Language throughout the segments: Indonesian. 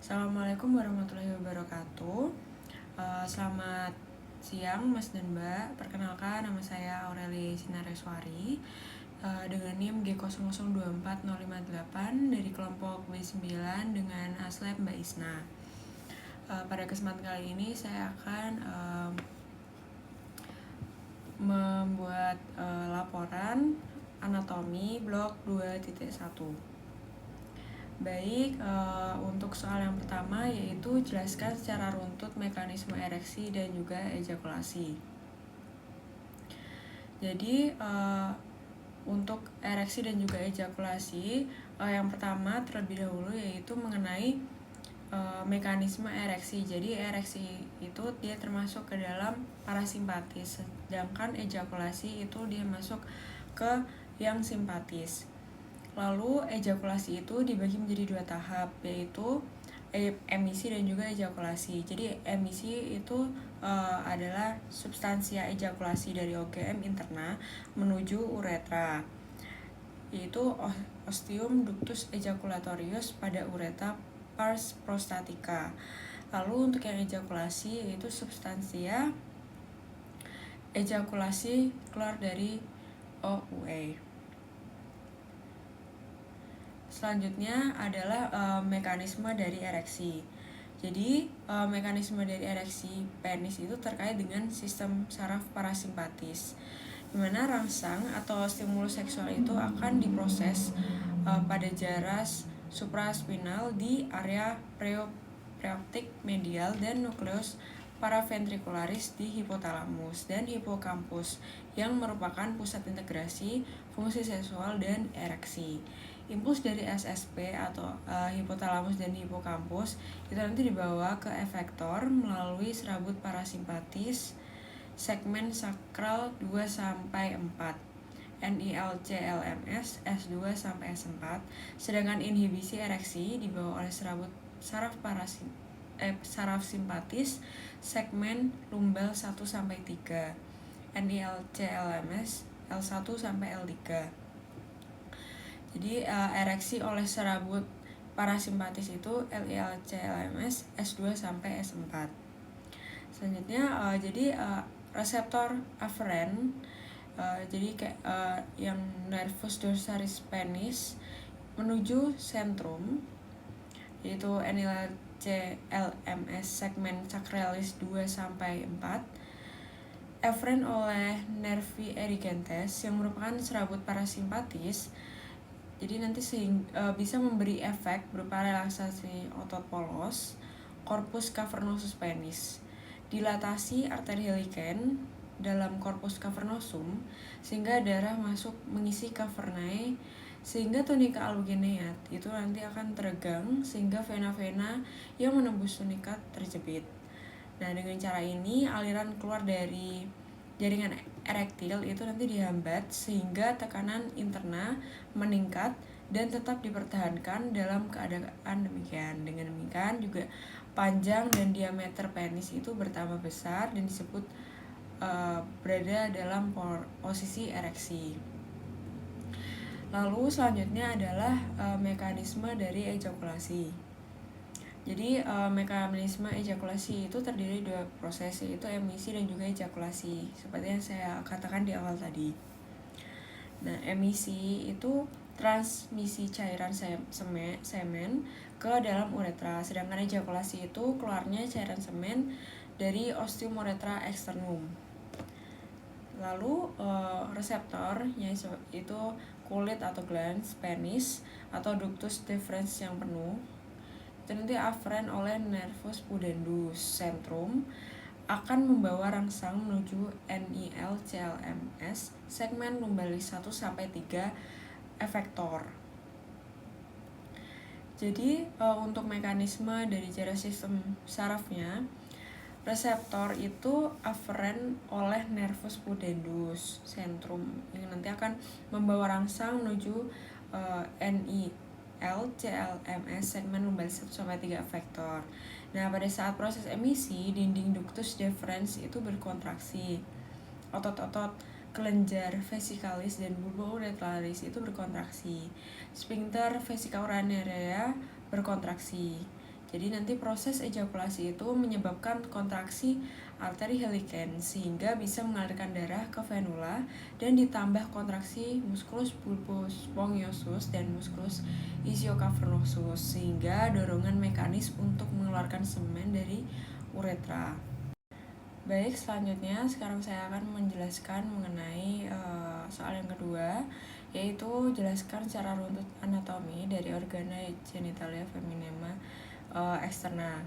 Assalamualaikum warahmatullahi wabarakatuh. Selamat siang Mas dan Mbak. Perkenalkan, nama saya Aurelie Sinareswari dengan NIM G00240558 dari kelompok B9 dengan aslab Mbak Isna. Pada kesempatan kali ini saya akan membuat laporan anatomi blok 2.1. Baik, untuk soal yang pertama yaitu jelaskan secara runtut mekanisme ereksi dan juga ejakulasi. Jadi untuk ereksi dan juga ejakulasi, yang pertama terlebih dahulu yaitu mengenai mekanisme ereksi. Jadi ereksi itu dia termasuk ke dalam parasimpatis, sedangkan ejakulasi itu dia masuk ke yang simpatis. Lalu ejakulasi itu dibagi menjadi dua tahap, yaitu emisi dan juga ejakulasi. Jadi emisi itu adalah substansia ejakulasi dari OGM interna menuju uretra, yaitu ostium ductus ejaculatorius pada uretra pars prostatica. Lalu untuk yang ejakulasi yaitu substansia ejakulasi keluar dari OUA. Selanjutnya adalah mekanisme dari ereksi. Jadi mekanisme dari ereksi penis itu terkait dengan sistem saraf parasimpatis, di mana rangsang atau stimulus seksual itu akan diproses pada jaras supraspinal di area preoptik medial dan nukleus paraventricularis di hipotalamus dan hipokampus yang merupakan pusat integrasi fungsi seksual dan ereksi. Impuls dari SSP atau hipotalamus dan hipokampus itu nanti dibawa ke efektor melalui serabut parasimpatis segmen sakral 2-4 NILCLMS S2 sampai S4, sedangkan inhibisi ereksi dibawa oleh serabut saraf simpatis segmen lumbal 1-3 NILCLMS L1 sampai L3. Jadi ereksi oleh serabut parasimpatis itu LILCLMS S2 sampai S4. Selanjutnya jadi reseptor aferen, jadi kayak yang nervus dorsalis penis menuju sentrum, yaitu NILCLMS segmen sacralis 2 sampai 4. Aferen oleh nervi erigentes yang merupakan serabut parasimpatis. Jadi nanti bisa memberi efek berupa relaksasi otot polos, corpus cavernosus penis, dilatasi arteri heliken dalam corpus cavernosum sehingga darah masuk mengisi cavernae, sehingga tunika albugineat itu nanti akan teregang sehingga vena-vena yang menembus tunika terjepit. Nah, dengan cara ini aliran keluar dari jaringan erektil itu nanti dihambat sehingga tekanan interna meningkat dan tetap dipertahankan dalam keadaan demikian. Dengan demikian juga panjang dan diameter penis itu bertambah besar dan disebut berada dalam posisi ereksi. Lalu selanjutnya adalah mekanisme dari ejakulasi. Jadi mekanisme ejakulasi itu terdiri dari dua proses, yaitu emisi dan juga ejakulasi, seperti yang saya katakan di awal tadi. Nah, emisi itu transmisi cairan semen ke dalam uretra, sedangkan ejakulasi itu keluarnya cairan semen dari ostium uretra externum. Lalu reseptornya itu kulit atau glans penis atau ductus deferens yang penuh. Itu nanti aferen oleh nervus pudendus centrum akan membawa rangsang menuju NILCLMS segmen lumbalis 1-3 efektor. Jadi untuk mekanisme dari jarak sistem sarafnya, reseptor itu aferen oleh nervus pudendus centrum yang nanti akan membawa rangsang menuju NILCLMS segmen lumbalis 1-3 efektor. Nah, pada saat proses emisi, dinding ductus deferens itu berkontraksi. Otot-otot kelenjar vesikalis dan bulba uretralis itu berkontraksi. Sphincter vesica urinaria berkontraksi. Jadi nanti proses ejakulasi itu menyebabkan kontraksi arteri helicans sehingga bisa mengalirkan darah ke venula, dan ditambah kontraksi musculus bulbus spongiosum dan musculus ischiocavernosus sehingga dorongan mekanis untuk mengeluarkan semen dari uretra. Baik, selanjutnya sekarang saya akan menjelaskan mengenai soal yang kedua, yaitu jelaskan secara runtut anatomi dari organa genitalia feminina eksterna.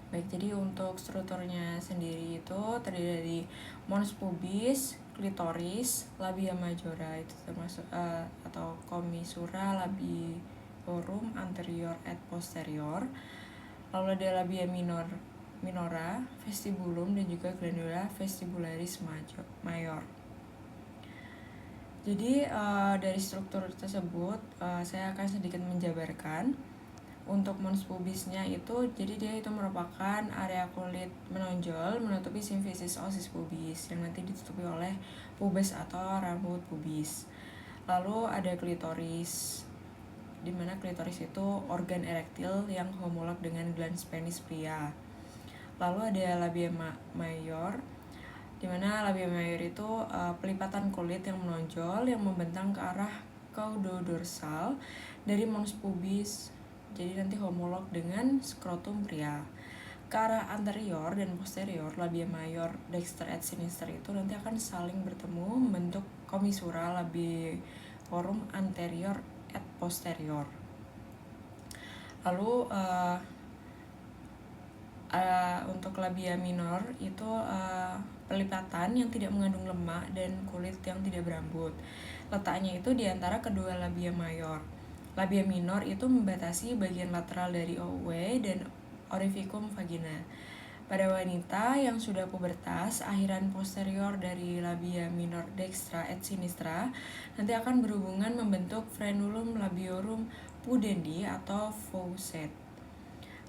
Baik, jadi untuk strukturnya sendiri itu terdiri dari mons pubis, klitoris, labia majora itu termasuk atau commissura labiorum anterior et posterior. Lalu ada labia minora, vestibulum, dan juga glandula vestibularis mayor. Jadi dari struktur tersebut saya akan sedikit menjabarkan. Untuk mons pubisnya itu, jadi dia itu merupakan area kulit menonjol menutupi simfisis osis pubis yang nanti ditutupi oleh pubes atau rambut pubis. Lalu ada klitoris, dimana klitoris itu organ erektil yang homolog dengan glans penis pria. Lalu ada labia mayor, dimana labia mayor itu pelipatan kulit yang menonjol yang membentang ke arah caudodorsal dari mons pubis, jadi nanti homolog dengan skrotum pria. Ke arah anterior dan posterior labia mayor dexter et sinister itu nanti akan saling bertemu membentuk commissura labiorum anterior et posterior. Lalu untuk labia minor itu pelipatan yang tidak mengandung lemak dan kulit yang tidak berambut. Letaknya itu di antara kedua labia mayor. Labia minor itu membatasi bagian lateral dari OW dan orificum vagina. Pada wanita yang sudah pubertas, akhiran posterior dari labia minor dextra et sinistra nanti akan berhubungan membentuk frenulum labiorum pudendi atau faucet.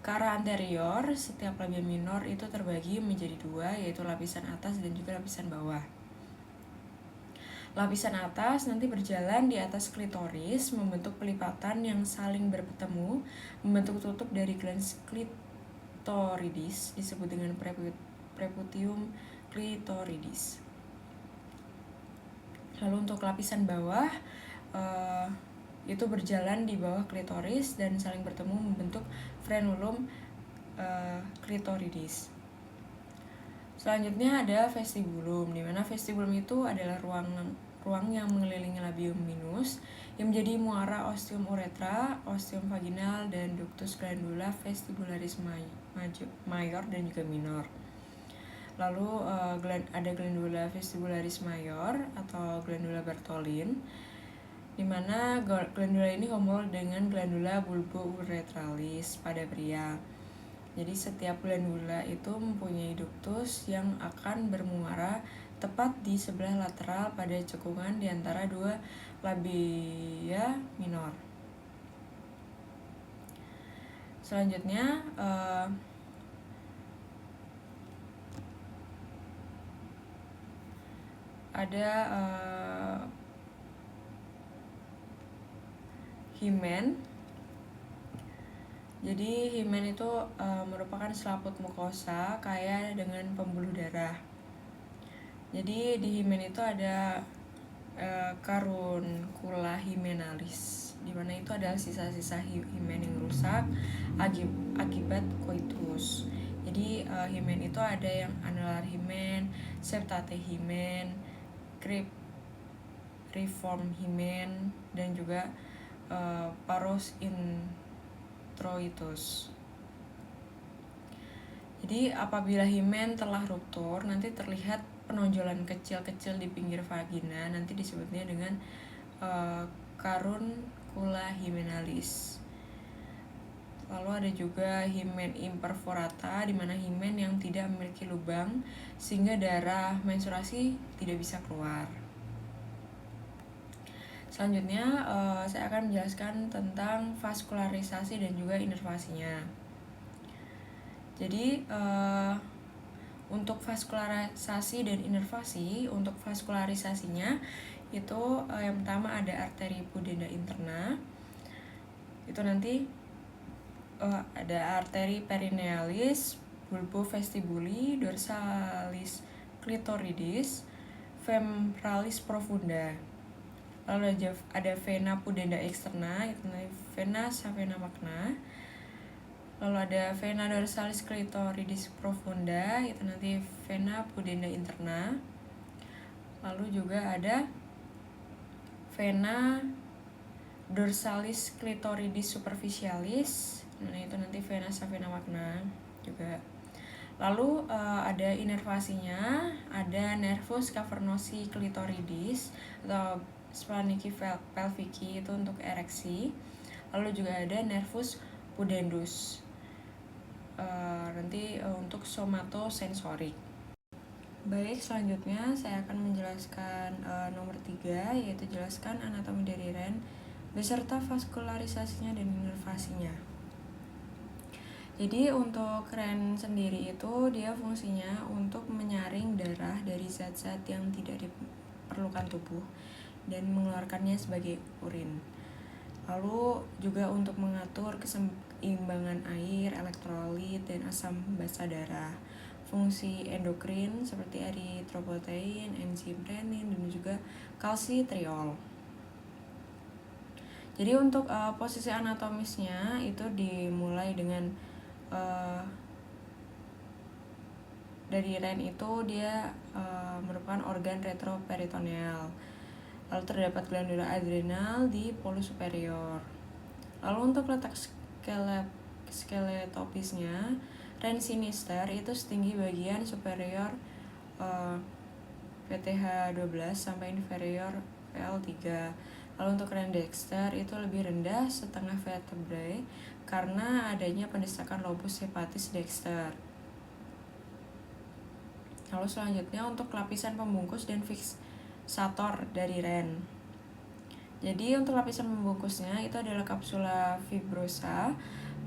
Ke arah anterior, setiap labia minor itu terbagi menjadi dua, yaitu lapisan atas dan juga lapisan bawah. Lapisan atas nanti berjalan di atas klitoris, membentuk pelipatan yang saling bertemu, membentuk tutup dari glans klitoridis, disebut dengan preputium klitoridis. Lalu untuk lapisan bawah, itu berjalan di bawah klitoris dan saling bertemu membentuk frenulum klitoridis. Selanjutnya ada vestibulum, di mana vestibulum itu adalah ruang yang mengelilingi labium minus yang menjadi muara ostium uretra, ostium vaginal, dan ductus glandula vestibularis mayor dan juga minor. Lalu ada glandula vestibularis mayor atau glandula Bartholin, di mana glandula ini homolog dengan glandula bulbouretralis pada pria. Jadi setiap glandula itu mempunyai ductus yang akan bermuara tepat di sebelah lateral pada cekungan di antara dua labia minor. Selanjutnya ada himen. Jadi himen itu merupakan selaput mukosa kaya dengan pembuluh darah. Jadi di himen itu ada caruncula hymenalis, di mana itu adalah sisa-sisa himen yang rusak akibat coitus. Jadi himen itu ada yang anular himen, septate himen, cribriform himen, dan juga paros introitus. Jadi apabila himen telah ruptur, nanti terlihat penonjolan kecil-kecil di pinggir vagina, nanti disebutnya dengan caruncula hymenalis. Lalu ada juga himen imperforata, di mana himen yang tidak memiliki lubang sehingga darah menstruasi tidak bisa keluar. Selanjutnya saya akan menjelaskan tentang vaskularisasi dan juga inervasinya. Jadi untuk vaskularisasi dan inervasi, untuk vaskularisasinya itu yang pertama ada arteri pudenda interna. Itu nanti ada arteri perinealis, bulbo vestibuli, dorsalis clitoridis, fembralis profunda. Lalu ada vena pudenda externa, itu nanti vena savena magna. Lalu ada vena dorsalis clitoridis profunda, itu nanti vena pudenda interna. Lalu juga ada vena dorsalis clitoridis superficialis, nah itu nanti vena savena magna juga. Lalu ada inervasinya, ada nervus cavernosi clitoridis atau splanchni pelvici itu untuk ereksi. Lalu juga ada nervus pudendus nanti untuk somatosensorik. Baik, selanjutnya saya akan menjelaskan nomor 3, yaitu jelaskan anatomi dari REN beserta vaskularisasinya dan inervasinya. Jadi untuk REN sendiri itu dia fungsinya untuk menyaring darah dari zat-zat yang tidak diperlukan tubuh dan mengeluarkannya sebagai urin. Lalu juga untuk mengatur keseimbangan air, elektrolit, dan asam basa darah. Fungsi endokrin seperti eritropoietin, enzim renin, dan juga kalsitriol. Jadi untuk posisi anatomisnya itu dimulai dengan dari REN itu dia merupakan organ retroperitoneal. Lalu terdapat glandula adrenal di polus superior. Lalu untuk letak skeletopisnya, REN sinister itu setinggi bagian superior VTH 12 sampai inferior VL3. Lalu untuk REN dexter itu lebih rendah setengah vertebrae karena adanya pendesakan lobus hepatis dexter. Lalu selanjutnya untuk lapisan pembungkus dan fiksator dari REN. Jadi untuk lapisan pembungkusnya itu adalah kapsula fibrosa,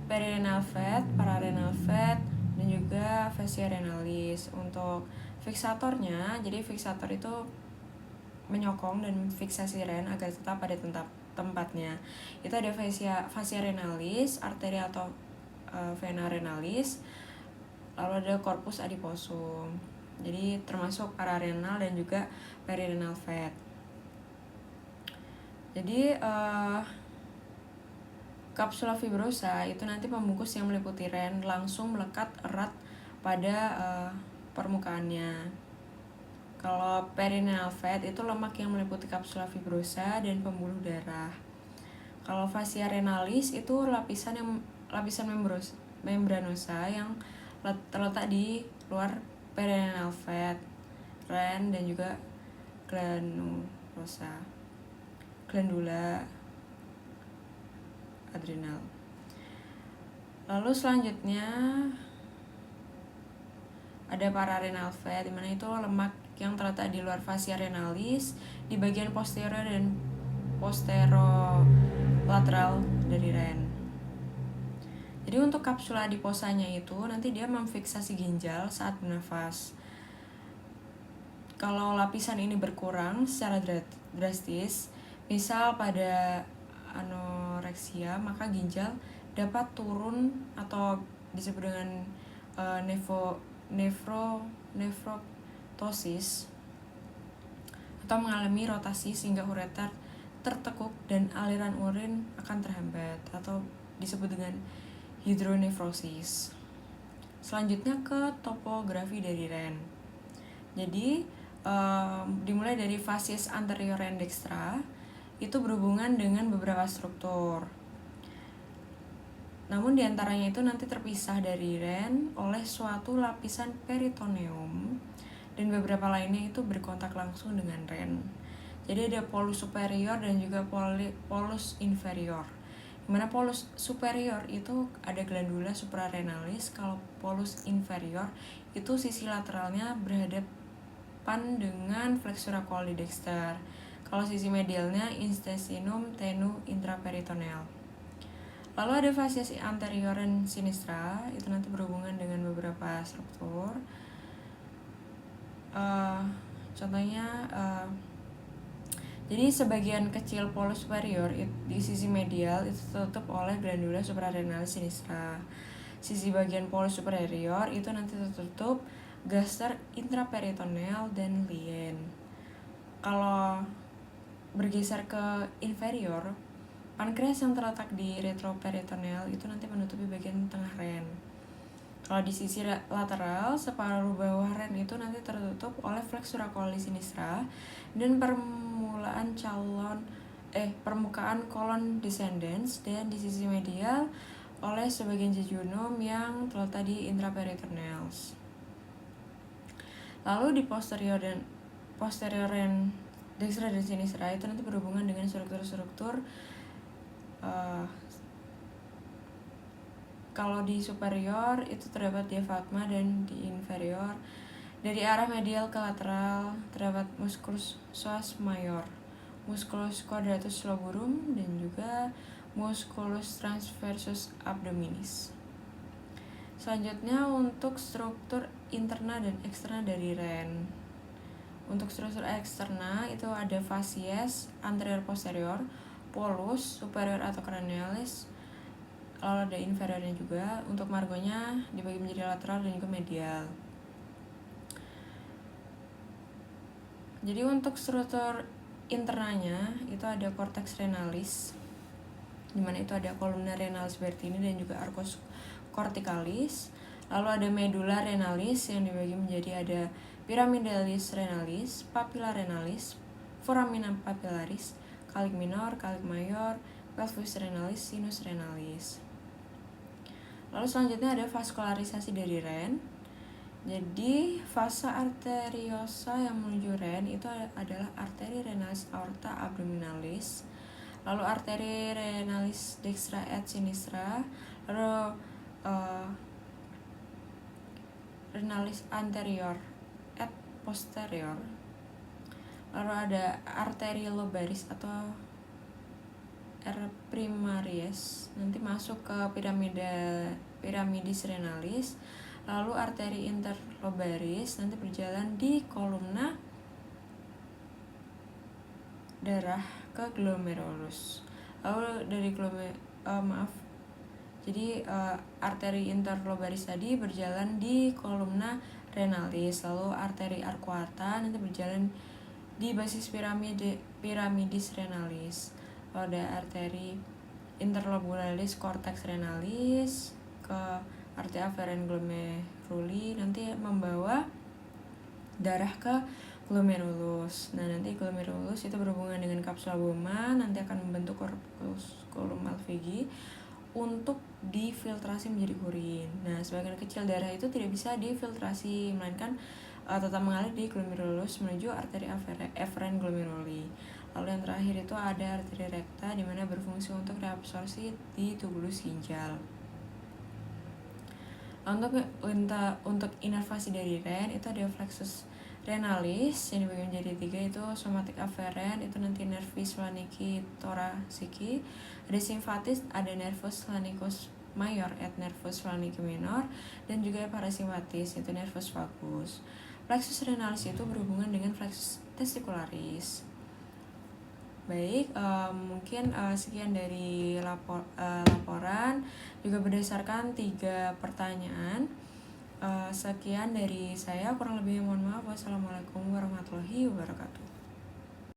perirenal fat, pararenal fat, dan juga fascia renalis. Untuk fiksatornya, jadi fiksator itu menyokong dan fiksasi REN agar tetap pada tempatnya. Itu ada fascia renalis, arteria atau vena renalis, lalu ada corpus adiposum. Jadi termasuk pararenal dan juga perirenal fat. Jadi kapsula fibrosa itu nanti pembungkus yang meliputi REN langsung melekat erat pada permukaannya. Kalau perineal fat itu lemak yang meliputi kapsula fibrosa dan pembuluh darah. Kalau fascia renalis itu lapisan membranosa yang terletak di luar perineal fat, REN, dan juga glandula adrenal. Lalu selanjutnya ada pararenal fat, dimana itu lemak yang terletak di luar fascia renalis di bagian posterior dan posterolateral dari REN. Jadi untuk kapsula adiposanya itu nanti dia memfiksasi ginjal saat bernafas. Kalau lapisan ini berkurang secara drastis, misal pada anoreksia, maka ginjal dapat turun atau disebut dengan nefrotosis atau mengalami rotasi sehingga ureter tertekuk dan aliran urin akan terhambat atau disebut dengan hidronefrosis. Selanjutnya ke topografi dari REN. Jadi dimulai dari facies anterior REN dextra itu berhubungan dengan beberapa struktur. Namun diantaranya itu nanti terpisah dari REN oleh suatu lapisan peritoneum dan beberapa lainnya itu berkontak langsung dengan REN. Jadi ada polus superior dan juga polus inferior. Dimana polus superior itu ada glandula suprarenalis, kalau polus inferior itu sisi lateralnya berhadapan dengan flexura coli dexter. Kalau sisi medialnya intestinum tenu intraperitoneal. Lalu ada facies anterior dan sinistra, itu nanti berhubungan dengan beberapa struktur. Contohnya Jadi sebagian kecil polus superior di sisi medial itu tertutup oleh glandula suprarenalis sinistra. Sisi bagian polus superior itu nanti tertutup gaster intraperitoneal dan lien. Kalau bergeser ke inferior, pankreas yang terletak di retroperitoneal itu nanti menutupi bagian tengah ren. Kalau di sisi lateral, separuh bawah ren itu nanti tertutup oleh flexura coli sinistra dan permukaan colon descendens, dan di sisi medial oleh sebagian jejunum yang terletak di intraperitoneals. Lalu di posterior ren dextra dan sinistra itu nanti berhubungan dengan struktur-struktur kalau di superior itu terdapat diafragma, dan di inferior dari arah medial ke lateral terdapat musculus psoas major, musculus quadratus loborum, dan juga musculus transversus abdominis. Selanjutnya untuk struktur interna dan eksterna dari ren. Untuk struktur eksterna itu ada facies anterior posterior, polus superior atau cranialis, lalu ada inferiornya juga. Untuk margonya dibagi menjadi lateral dan juga medial. Jadi untuk struktur internanya itu ada cortex renalis, dimana itu ada columna renalis bertini dan juga arcus corticalis. Lalu ada medulla renalis yang dibagi menjadi ada pyramidalis renalis, papilla renalis, foramina papillaris, calic minor, calic major, pelvis renalis, sinus renalis. Lalu selanjutnya ada vaskularisasi dari ren. Jadi vasa arteriosa yang menuju ren itu adalah arteri renalis aorta abdominalis, lalu arteri renalis dextra et sinistra, lalu renalis anterior et posterior, lalu ada arteri lobaris atau R primaries nanti masuk ke piramidis renalis, lalu arteri interlobaris nanti berjalan di kolumna darah ke glomerulus. Lalu dari arteri interlobaris tadi berjalan di kolumna renalis, lalu arteri arcuata nanti berjalan di basis piramidis renalis. Lalu ada arteri interlobularis cortex renalis ke arteria afferent glomeruli nanti membawa darah ke glomerulus. Nah, nanti glomerulus itu berhubungan dengan kapsula Bowman, nanti akan membentuk corpusculum malpighi untuk difiltrasi menjadi urin. Nah, sebagian kecil darah itu tidak bisa difiltrasi, melainkan tetap mengalir di glomerulus menuju arteri afferent glomeruli. Lalu yang terakhir itu ada arteri recta, di mana berfungsi untuk reabsorpsi di tubulus ginjal. Untuk inervasi dari ren itu ada flexus renalis yang dibagi menjadi 3, itu somatic afferent, itu nanti nervis splanchni thoraciki, ada simpatis, ada nervus splanchnicus major et nervus splanchni minor, dan juga parasimpatis, itu nervus vagus. Plexus renalis itu berhubungan dengan plexus testicularis. Baik, mungkin sekian dari laporan, juga berdasarkan 3 pertanyaan. Sekian dari saya, kurang lebihnya mohon maaf. Wassalamualaikum warahmatullahi wabarakatuh.